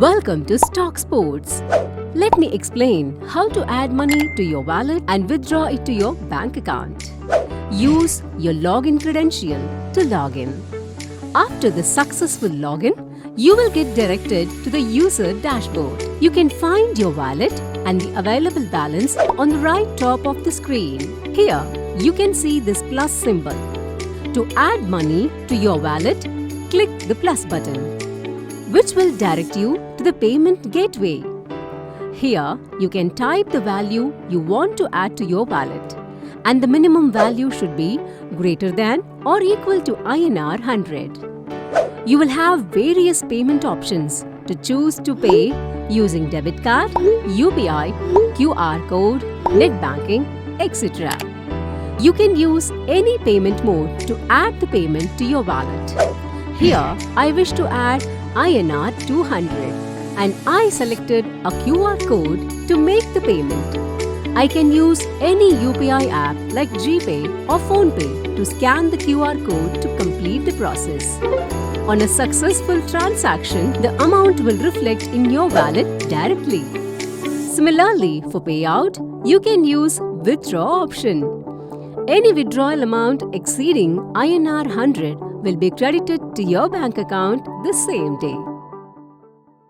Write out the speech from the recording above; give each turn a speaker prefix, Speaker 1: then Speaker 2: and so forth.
Speaker 1: Welcome to Stocksports. Let me explain how to add money to your wallet and withdraw it to your bank account. Use your login credential to log in. After the successful login, you will get directed to the user dashboard. You can find your wallet and the available balance on the right top of the screen. Here, you can see this plus symbol. To add money to your wallet, click the plus button, which will direct you to the payment gateway. Here, you can type the value you want to add to your wallet, and the minimum value should be greater than or equal to INR 100. You will have various payment options to choose to pay using debit card, UPI, QR code, net banking, etc. You can use any payment mode to add the payment to your wallet. Here, I wish to add INR 200 and I selected a QR code to make the payment. I can use any UPI app like GPay or PhonePe to scan the QR code to complete the process. On a successful transaction, the amount will reflect in your wallet directly. Similarly, for payout, you can use withdraw option. Any withdrawal amount exceeding INR 100 will be credited to your bank account the same day.